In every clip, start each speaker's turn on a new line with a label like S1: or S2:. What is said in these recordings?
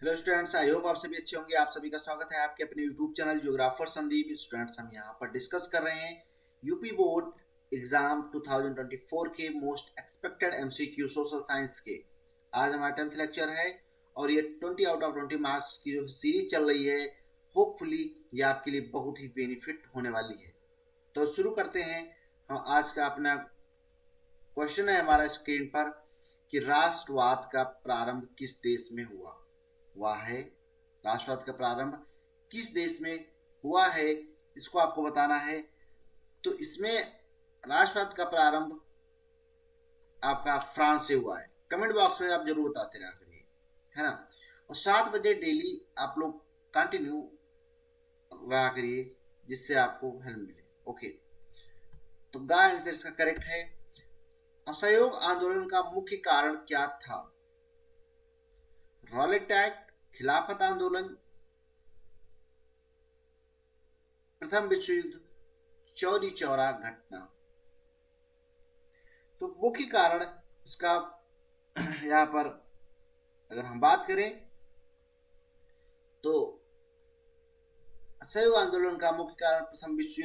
S1: Hello students, I hope आप सभी अच्छे होंगे। आप सभी का स्वागत है आपके अपने YouTube channel geographer Sandeep. Students, हम यहाँ पर डिस्कस कर रहे हैं यूपी बोर्ड एग्जाम 2024 के most expected MCQ social science के। आज हमारा 10th लेक्चर है और ये 20 आउट ऑफ 20 मार्क्स की जो सीरीज चल रही है, होपफुली ये आपके लिए बहुत ही बेनिफिट होने वाली है। तो शुरू करते हैं। हम आज का अपना क्वेश्चन है हमारा स्क्रीन पर कि राष्ट्रवाद का प्रारंभ किस देश में हुआ। हुआ है राष्ट्रवाद का प्रारंभ किस देश में हुआ है, इसको आपको बताना है। तो इसमें राष्ट्रवाद का प्रारंभ आपका फ्रांस से हुआ है। कमेंट बॉक्स में आप जरूर बताते रहा करिए, है ना। और 7 बजे डेली आप लोग कंटिन्यू रहा करिए जिससे आपको हेल्प मिले। ओके, तो गा आंसर इसका करेक्ट है। असहयोग आंदोलन का मुख्य कारण क्या था? रॉलेट एक्ट, खिलाफत आंदोलन, प्रथम विश्व युद्ध, चौरी चौरा घटना। तो मुख्य कारण इसका यहाँ पर अगर हम बात करें तो असहयोग आंदोलन का मुख्य कारण प्रथम विश्व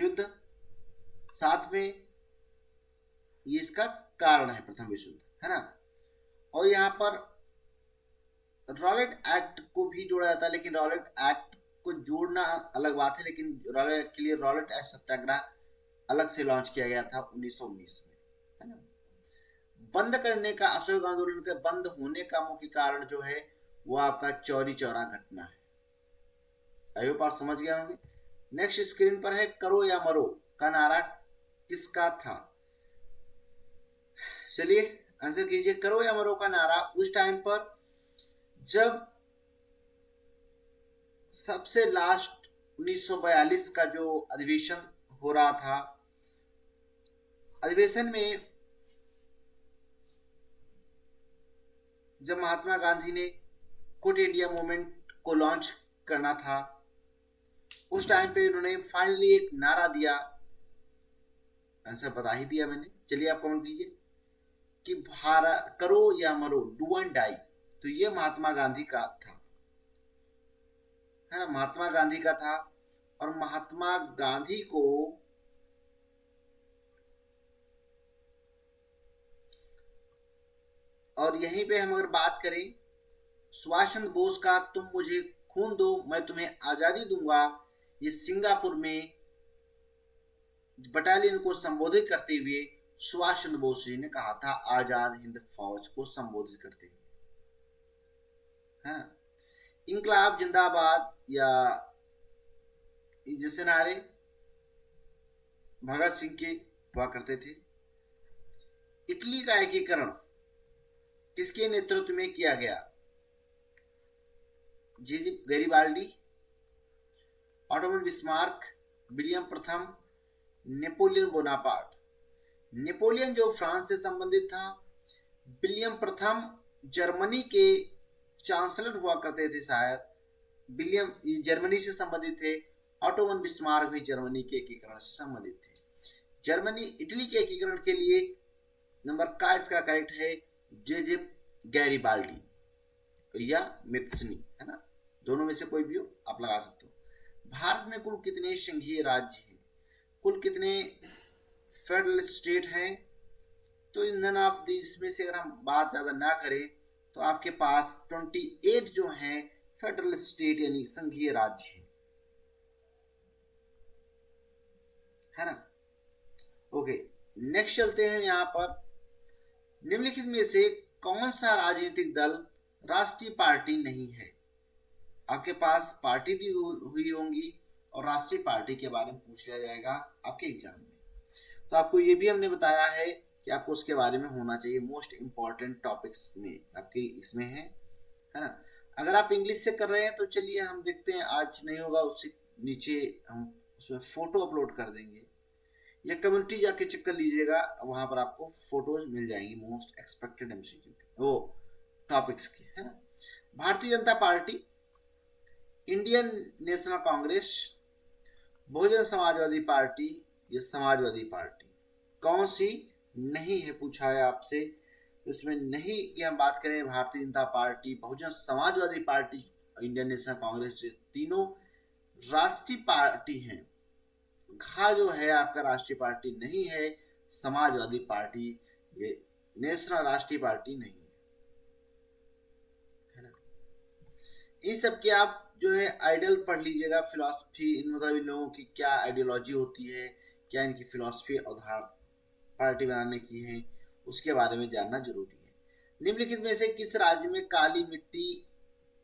S1: युद्ध, साथ में ये इसका कारण है प्रथम विश्व युद्ध, है ना। और यहाँ पर रॉलेट एक्ट को भी जोड़ा जाता है, लेकिन रॉलेट एक्ट को जोड़ना अलग बात है। लेकिन रॉलेट एक्ट के लिए रॉलेट एक्ट सत्याग्रह अलग से लॉन्च किया गया था 1919 में, है ना। बंद करने का, असहयोग आंदोलन के बंद होने का मुख्य कारण जो है वो आपका चौरी चौरा घटना है। आई होप आप समझ गए होंगे। नेक्स्ट स्क्रीन पर है करो या मरो का नारा किसका था? चलिए आंसर कीजिए। करो या मरो का नारा उस टाइम पर जब सबसे लास्ट 1942 का जो अधिवेशन हो रहा था, अधिवेशन में जब महात्मा गांधी ने क्विट इंडिया मूवमेंट को लॉन्च करना था, उस टाइम पे उन्होंने फाइनली एक नारा दिया। आंसर बता ही दिया मैंने, चलिए आप कमेंट कीजिए कि भारत करो या मरो, डू एंड डाई। तो ये महात्मा गांधी का था, है ना, महात्मा गांधी का था। और महात्मा गांधी को और यहीं पे हम अगर बात करें सुभाष चंद्र बोस का, तुम मुझे खून दो मैं तुम्हें आजादी दूंगा, ये सिंगापुर में बटालियन को संबोधित करते हुए सुभाष चंद्र बोस जी ने कहा था, आजाद हिंद फौज को संबोधित करते हुए, है ना। इंकलाब जिंदाबाद या जैसे नारे भगत सिंह के हुआ करते थे। इटली का एकीकरण किसके नेतृत्व में किया गया? जी गैरिबाल्डी, ऑटोमन बिस्मार्क, विलियम प्रथम, नेपोलियन बोनापार्ट। नेपोलियन जो फ्रांस से संबंधित था, विलियम प्रथम जर्मनी के चांसलर हुआ करते थे शायद, विलियम जर्मनी से संबंधित थे। ऑटोमन बिस्मार्क भी जर्मनी के एकीकरण से संबंधित थे। जर्मनी इटली के एकीकरण के लिए नंबर का इसका करेक्ट है जेजेप गैरिबाल्डी या मित्सनी, है ना। दोनों में से कोई भी हो आप लगा सकते हो। भारत में कुल कितने संघीय राज्य हैं? कुल कितने फेडरल स्टेट हैं? तो इन नन ऑफ दिस में से अगर हम बात ज्यादा ना करें तो आपके पास 28 जो हैं फेडरल स्टेट यानी संघीय राज्य है ना। ओके, नेक्स्ट चलते हैं। यहाँ पर निम्नलिखित में से कौन सा राजनीतिक दल राष्ट्रीय पार्टी नहीं है? आपके पास पार्टी दी हुई होंगी और राष्ट्रीय पार्टी के बारे में पूछ लिया जाएगा आपके एग्जाम में। तो आपको ये भी हमने बताया है कि आपको उसके बारे में होना चाहिए। मोस्ट इंपॉर्टेंट टॉपिक्स में आपके इसमें है ना। अगर आप इंग्लिश से कर रहे हैं तो चलिए हम देखते हैं, आज नहीं होगा उससे नीचे हम उसमें फोटो अपलोड कर देंगे, या कम्युनिटी जाके चेक कर लीजिएगा, वहां पर आपको फोटोज मिल जाएंगी मोस्ट एक्सपेक्टेड एमसीक्यू वो टॉपिक्स की, है ना। भारतीय Janata party, Indian National Congress, बहुजन समाजवादी पार्टी या समाजवादी पार्टी, कौन सी नहीं है पूछा है आपसे। उसमें नहीं कि हम बात करें Bharatiya Janata party, Bahujan Samajwadi party, Indian National Congress, तीनों राष्ट्रीय पार्टी हैं। घा जो है आपका राष्ट्रीय पार्टी नहीं है, समाजवादी पार्टी, ये नेशनल राष्ट्रीय पार्टी नहीं है ना। इन सब के आप जो है आइडियल पढ़ लीजिएगा, फिलॉसफी, इन मतलब इन लोगों की क्या आइडियोलॉजी होती है, क्या इनकी फिलॉसफी अवधार पार्टी बनाने की है, उसके बारे में जानना जरूरी है। निम्नलिखित में से किस राज्य में काली मिट्टी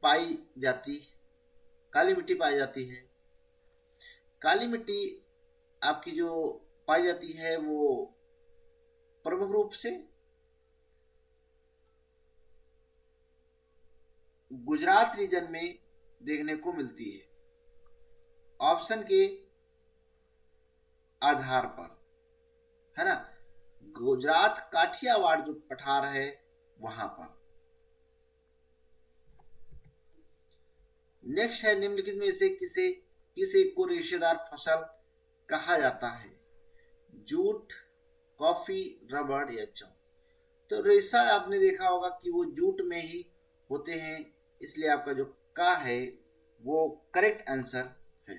S1: पाई जाती है? काली मिट्टी आपकी जो पाई जाती है वो प्रमुख रूप से गुजरात रीजन में देखने को मिलती है, ऑप्शन के आधार पर, है ना। गुजरात काठियावाड़ जो पठार है वहां पर। नेक्स्ट है, निम्नलिखित में से किसे को रेशेदार फसल कहा जाता है? जूट, कॉफी, रबड़ या जौ? तो रेशा आपने देखा होगा कि वो जूट में ही होते हैं, इसलिए आपका जो का है वो करेक्ट आंसर है।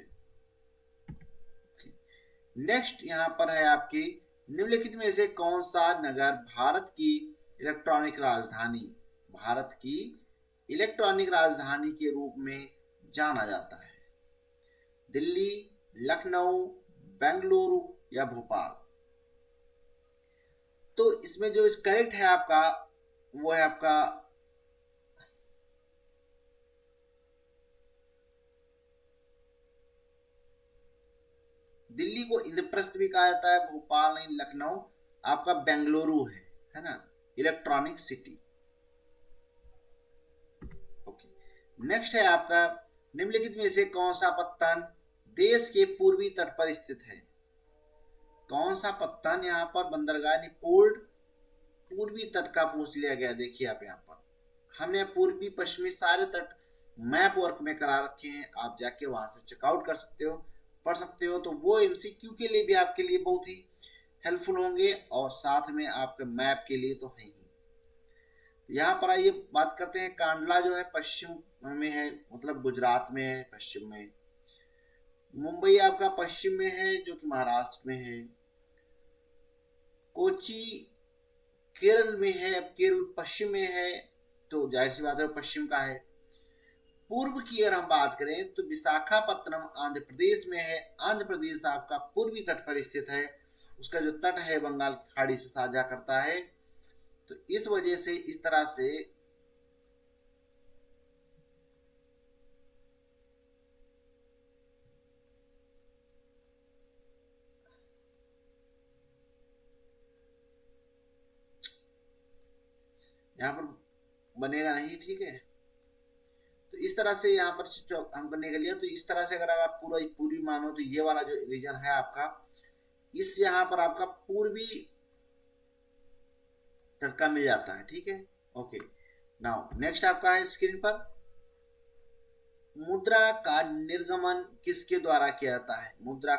S1: नेक्स्ट यहां पर है आपकी, निम्नलिखित में से कौन सा नगर भारत की इलेक्ट्रॉनिक राजधानी के रूप में जाना जाता है? दिल्ली, लखनऊ, बेंगलुरु या भोपाल? तो इसमें जो करेक्ट है आपका वो है आपका दिल्ली को इंद्रप्रस्थ भी कहा जाता है, भोपाल नहीं, लखनऊ आपका बेंगलुरु है ना, इलेक्ट्रॉनिक सिटी। ओके, नेक्स्ट है आपका, निम्नलिखित में से कौन सा पत्तन देश के पूर्वी तट पर स्थित है? कौन सा पत्तन यहाँ पर बंदरगाह पोर्ट पूर्वी तट का पूछ लिया गया। देखिए आप यहाँ पर हमने पूर्वी पश्चिमी सारे तट मैप वर्क में करा रखे हैं, आप जाके वहां से चेकआउट कर सकते हो, पढ़ सकते हो। तो वो एमसीक्यू के लिए भी आपके लिए बहुत ही हेल्पफुल होंगे और साथ में आपके मैप के लिए तो है ही। यहाँ पर आइए बात करते हैं, कांडला जो है पश्चिम में है, मतलब गुजरात में है, पश्चिम में। मुंबई आपका पश्चिम में है जो कि महाराष्ट्र में है। कोची केरल में है, अब केरल पश्चिम में है तो जाहिर सी बात है पश्चिम का है। पूर्व की अगर हम बात करें तो विशाखापत्तनम आंध्र प्रदेश में है। आंध्र प्रदेश आपका पूर्वी तट पर स्थित है, उसका जो तट है बंगाल की खाड़ी से साझा करता है। तो इस वजह से इस तरह से यहाँ पर बनेगा नहीं, ठीक है। तो इस तरह से यहाँ पर हम करने के लिए, तो इस तरह से अगर आप पूर्वी मानो तो ये वाला जो रीजन है आपका, इस यहाँ पर आपका पूर्वी तड़का मिल जाता है, ठीक है। ओके, नाउ नेक्स्ट आपका है स्क्रीन पर, मुद्रा का निर्गमन किसके द्वारा किया जाता है? मुद्रा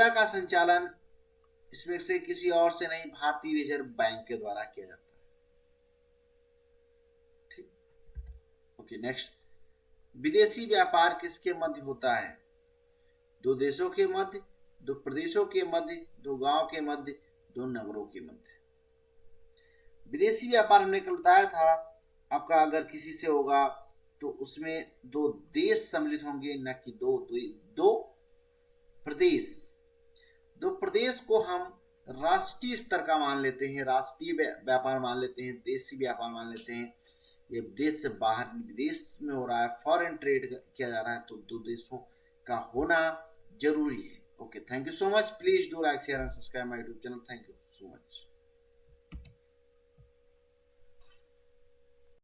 S1: का संचालन इसमें से किसी और से नहीं, भारतीय रिजर्व बैंक के द्वारा किया जाता है, ठीक। ओके, नेक्स्ट, विदेशी व्यापार किसके मध्य होता है? दो देशों के मध्य, दो प्रदेशों के मध्य, दो गांव के मध्य, दो नगरों के मध्य। विदेशी व्यापार हमने कल बताया था आपका, अगर किसी से होगा तो उसमें दो देश सम्मिलित होंगे, न कि दो प्रदेश। दो प्रदेश को हम राष्ट्रीय स्तर का मान लेते हैं, राष्ट्रीय व्यापार मान लेते हैं, देशी व्यापार मान लेते हैं। ये देश से बाहर विदेश में हो रहा है, फॉरेन ट्रेड किया जा रहा है, तो दो देशों का होना जरूरी है। Okay, thank you so much. Please do like, share and subscribe my YouTube channel. Thank you so much.